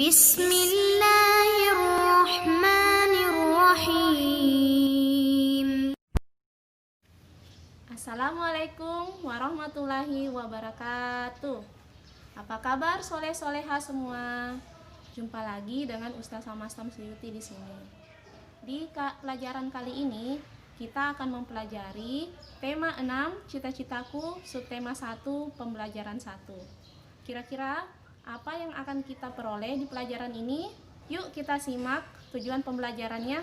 Bismillahirrahmanirrahim. Assalamualaikum warahmatullahi wabarakatuh. Apa kabar soleh-soleha semua? Jumpa lagi dengan Ustazah Mastam Suyuti di sini. Di pelajaran kali ini kita akan mempelajari tema 6 cita-citaku, subtema 1 pembelajaran 1. Kira-kira apa yang akan kita peroleh di pelajaran ini? Yuk kita simak tujuan pembelajarannya.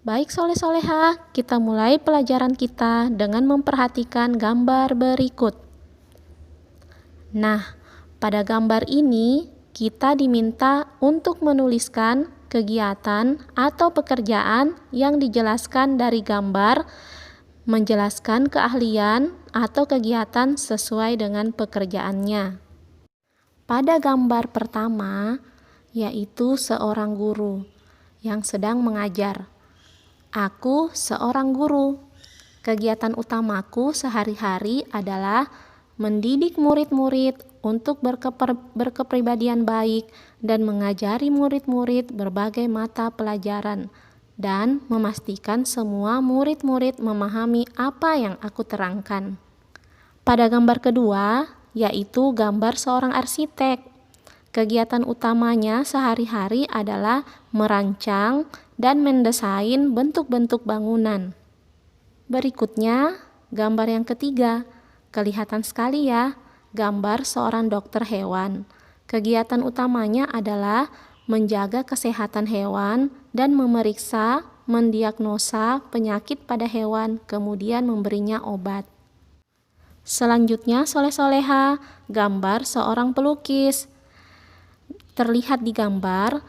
Baik soleh-soleha, kita mulai pelajaran kita dengan memperhatikan gambar berikut. Nah, pada gambar ini kita diminta untuk menuliskan kegiatan atau pekerjaan yang dijelaskan dari gambar, menjelaskan keahlian atau kegiatan sesuai dengan pekerjaannya. Pada gambar pertama, yaitu seorang guru yang sedang mengajar. Aku seorang guru. Kegiatan utamaku sehari-hari adalah mendidik murid-murid untuk berkepribadian baik dan mengajari murid-murid berbagai mata pelajaran dan memastikan semua murid-murid memahami apa yang aku terangkan. Pada gambar kedua, yaitu gambar seorang arsitek. Kegiatan utamanya sehari-hari adalah merancang dan mendesain bentuk-bentuk bangunan. Berikutnya, gambar yang ketiga. Kelihatan sekali ya, gambar seorang dokter hewan. Kegiatan utamanya adalah menjaga kesehatan hewan dan memeriksa, mendiagnosa penyakit pada hewan, kemudian memberinya obat. Selanjutnya, soleh-soleha, gambar seorang pelukis. Terlihat di gambar,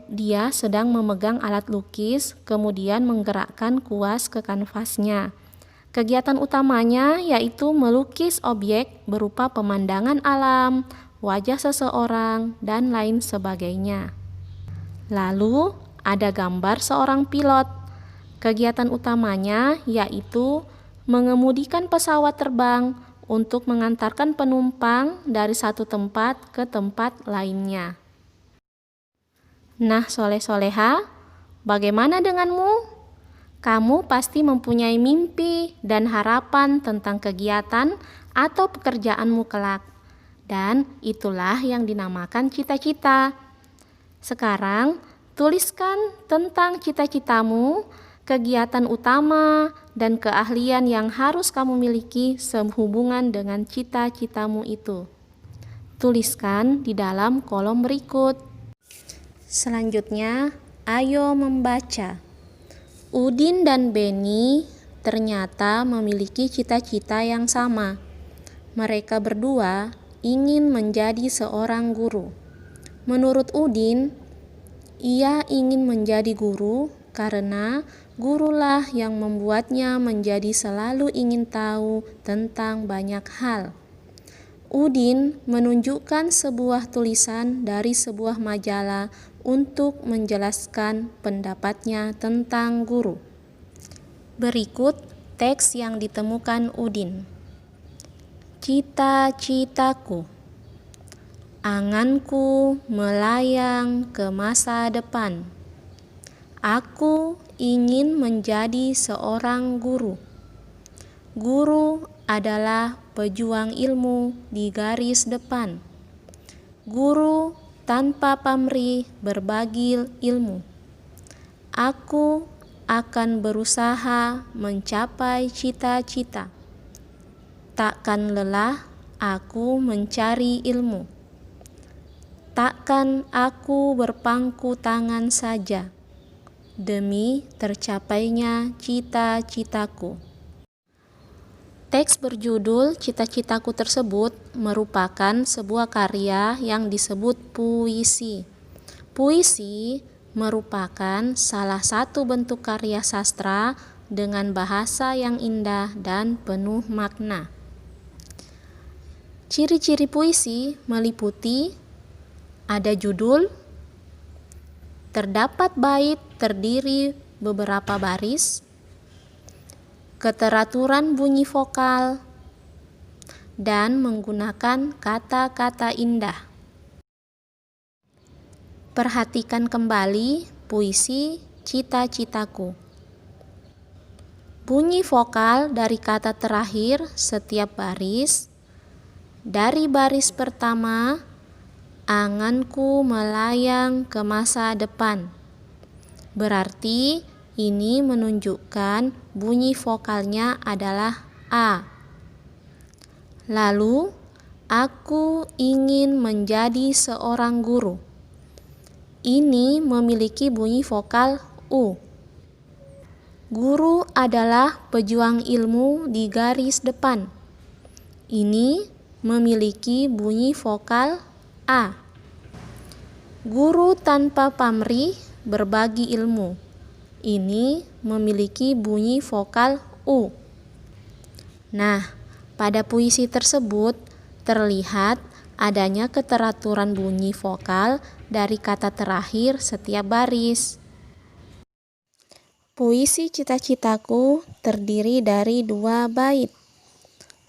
dia sedang memegang alat lukis, kemudian menggerakkan kuas ke kanvasnya. Kegiatan utamanya yaitu melukis objek berupa pemandangan alam, wajah seseorang, dan lain sebagainya. Lalu ada gambar seorang pilot. Kegiatan utamanya yaitu mengemudikan pesawat terbang untuk mengantarkan penumpang dari satu tempat ke tempat lainnya. Nah, soleh-soleha, bagaimana denganmu? Kamu pasti mempunyai mimpi dan harapan tentang kegiatan atau pekerjaanmu kelak. Dan itulah yang dinamakan cita-cita. Sekarang, tuliskan tentang cita-citamu, kegiatan utama, dan keahlian yang harus kamu miliki sehubungan dengan cita-citamu itu. Tuliskan di dalam kolom berikut. Selanjutnya, ayo membaca. Udin dan Beni ternyata memiliki cita-cita yang sama. Mereka berdua ingin menjadi seorang guru. Menurut Udin, ia ingin menjadi guru karena gurulah yang membuatnya menjadi selalu ingin tahu tentang banyak hal. Udin menunjukkan sebuah tulisan dari sebuah majalah untuk menjelaskan pendapatnya tentang guru. Berikut teks yang ditemukan Udin. Cita-citaku. Anganku melayang ke masa depan. Aku ingin menjadi seorang guru. Guru adalah pejuang ilmu di garis depan. Guru tanpa pamrih berbagi ilmu. Aku akan berusaha mencapai cita-cita. Takkan lelah aku mencari ilmu. Takkan aku berpangku tangan saja demi tercapainya cita-citaku. Teks berjudul Cita-citaku tersebut merupakan sebuah karya yang disebut puisi. Puisi merupakan salah satu bentuk karya sastra dengan bahasa yang indah dan penuh makna. Ciri-ciri puisi meliputi ada judul, terdapat bait terdiri beberapa baris, keteraturan bunyi vokal, dan menggunakan kata-kata indah. Perhatikan kembali puisi Cita-Citaku. Bunyi vokal dari kata terakhir setiap baris. Dari baris pertama, anganku melayang ke masa depan. Berarti ini menunjukkan bunyi vokalnya adalah A. Lalu, aku ingin menjadi seorang guru. Ini memiliki bunyi vokal U. Guru adalah pejuang ilmu di garis depan. Ini memiliki bunyi vokal A. Guru tanpa pamrih berbagi ilmu. Ini memiliki bunyi vokal U. Nah, pada puisi tersebut terlihat adanya keteraturan bunyi vokal dari kata terakhir setiap baris. Puisi Cita-Citaku terdiri dari 2 bait.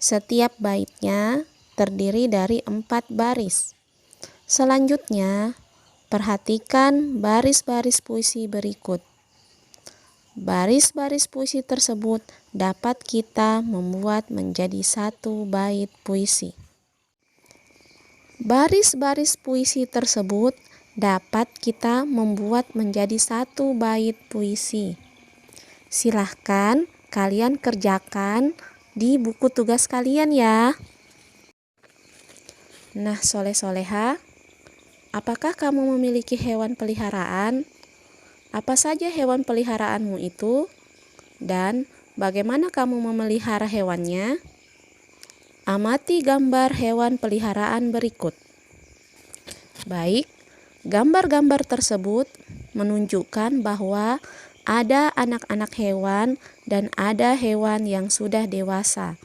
Setiap baitnya terdiri dari 4 baris. Selanjutnya, perhatikan baris-baris puisi berikut. Baris-baris puisi tersebut dapat kita membuat menjadi 1 bait puisi. Baris-baris puisi tersebut dapat kita membuat menjadi 1 bait puisi. Silahkan kalian kerjakan di buku tugas kalian ya. Nah, soleh-soleha, apakah kamu memiliki hewan peliharaan? Apa saja hewan peliharaanmu itu? Dan bagaimana kamu memelihara hewannya? Amati gambar hewan peliharaan berikut. Baik, gambar-gambar tersebut menunjukkan bahwa ada anak-anak hewan dan ada hewan yang sudah dewasa.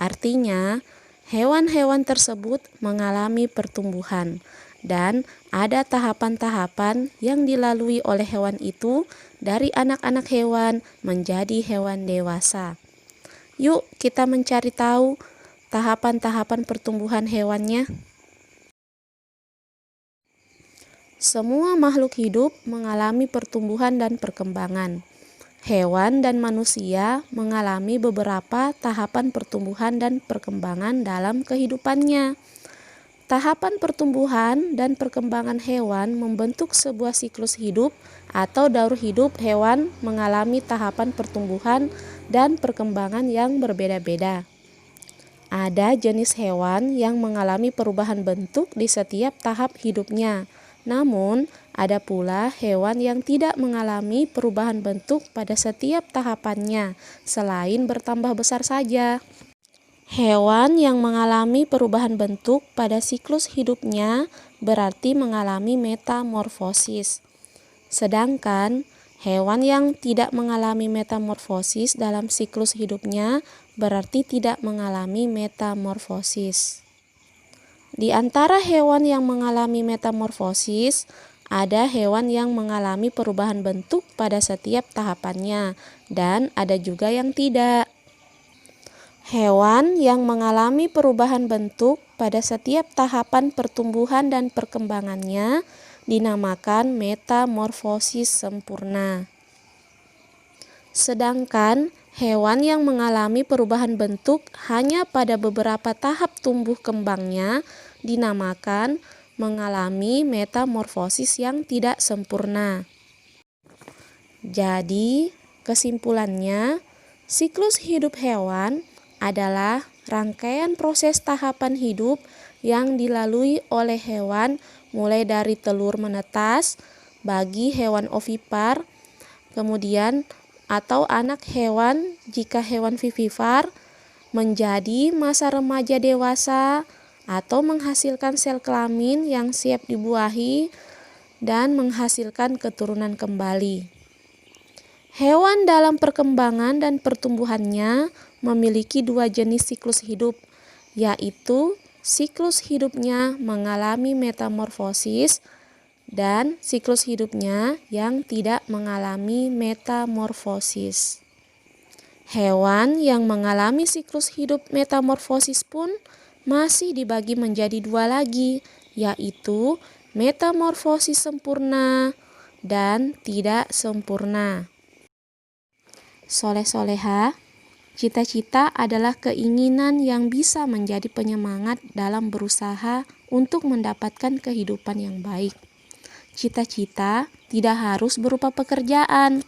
Artinya, hewan-hewan tersebut mengalami pertumbuhan dan ada tahapan-tahapan yang dilalui oleh hewan itu dari anak-anak hewan menjadi hewan dewasa. Yuk kita mencari tahu tahapan-tahapan pertumbuhan hewannya. Semua makhluk hidup mengalami pertumbuhan dan perkembangan. Hewan dan manusia mengalami beberapa tahapan pertumbuhan dan perkembangan dalam kehidupannya. Tahapan pertumbuhan dan perkembangan hewan membentuk sebuah siklus hidup atau daur hidup. Hewan mengalami tahapan pertumbuhan dan perkembangan yang berbeda-beda. Ada jenis hewan yang mengalami perubahan bentuk di setiap tahap hidupnya. Namun, ada pula hewan yang tidak mengalami perubahan bentuk pada setiap tahapannya, selain bertambah besar saja. Hewan yang mengalami perubahan bentuk pada siklus hidupnya berarti mengalami metamorfosis. Sedangkan hewan yang tidak mengalami metamorfosis dalam siklus hidupnya berarti tidak mengalami metamorfosis. Di antara hewan yang mengalami metamorfosis, ada hewan yang mengalami perubahan bentuk pada setiap tahapannya, dan ada juga yang tidak. Hewan yang mengalami perubahan bentuk pada setiap tahapan pertumbuhan dan perkembangannya dinamakan metamorfosis sempurna. Sedangkan hewan yang mengalami perubahan bentuk hanya pada beberapa tahap tumbuh kembangnya dinamakan mengalami metamorfosis yang tidak sempurna. Jadi, kesimpulannya, siklus hidup hewan adalah rangkaian proses tahapan hidup yang dilalui oleh hewan mulai dari telur menetas bagi hewan ovipar, kemudian atau anak hewan jika hewan vivipar, menjadi masa remaja dewasa atau menghasilkan sel kelamin yang siap dibuahi dan menghasilkan keturunan kembali. Hewan dalam perkembangan dan pertumbuhannya memiliki 2 jenis siklus hidup, yaitu siklus hidupnya mengalami metamorfosis dan siklus hidupnya yang tidak mengalami metamorfosis. Hewan yang mengalami siklus hidup metamorfosis pun masih dibagi menjadi dua lagi, yaitu metamorfosis sempurna dan tidak sempurna. Soleh-soleha, cita-cita adalah keinginan yang bisa menjadi penyemangat dalam berusaha untuk mendapatkan kehidupan yang baik. Cita-cita tidak harus berupa pekerjaan.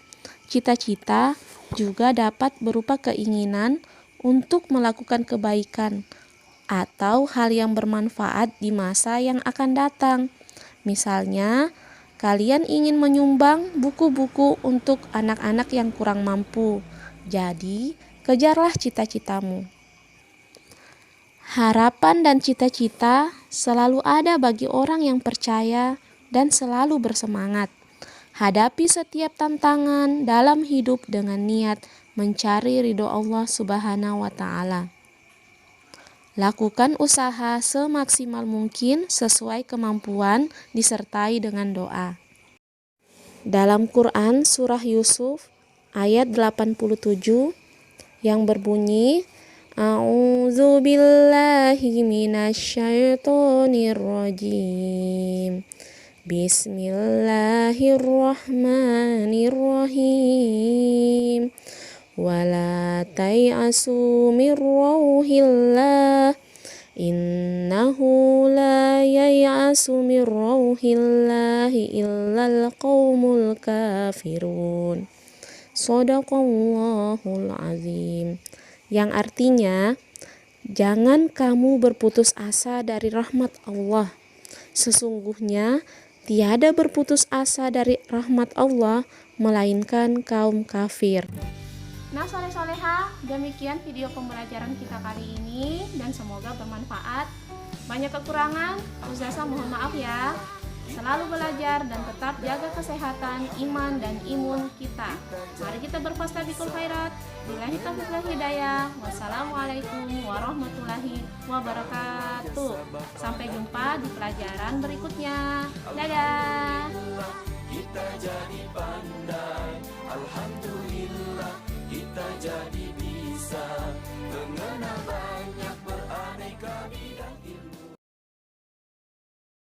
Cita-cita juga dapat berupa keinginan untuk melakukan kebaikan atau hal yang bermanfaat di masa yang akan datang. Misalnya, kalian ingin menyumbang buku-buku untuk anak-anak yang kurang mampu. Jadi, kejarlah cita-citamu. Harapan dan cita-cita selalu ada bagi orang yang percaya dan selalu bersemangat. Hadapi setiap tantangan dalam hidup dengan niat mencari ridho Allah Subhanahu wa Ta'ala. Lakukan usaha semaksimal mungkin sesuai kemampuan disertai dengan doa. Dalam Quran surah Yusuf ayat 87 yang berbunyi, A'udzu billahi minasyaitonir rajim. Bismillahirrahmanirrahim. Wala tay'asu min rauhillah. Innahu la yay'asu min rauhillahi illal qaumul kafirun. Shadaqallahul azim. Yang artinya, jangan kamu berputus asa dari rahmat Allah. Sesungguhnya tiada berputus asa dari rahmat Allah melainkan kaum kafir. Nah, soleh-soleha, demikian video pembelajaran kita kali ini dan semoga bermanfaat. Banyak kekurangan, Ustazah mohon maaf ya. Selalu belajar dan tetap jaga kesehatan, iman dan imun kita. Mari kita berfastabiqul khairat. Billahi taufiq wal hidayah. Wassalamualaikum warahmatullahi wabarakatuh. Sampai jumpa di pelajaran berikutnya. Dadah. Kita jadi pandai.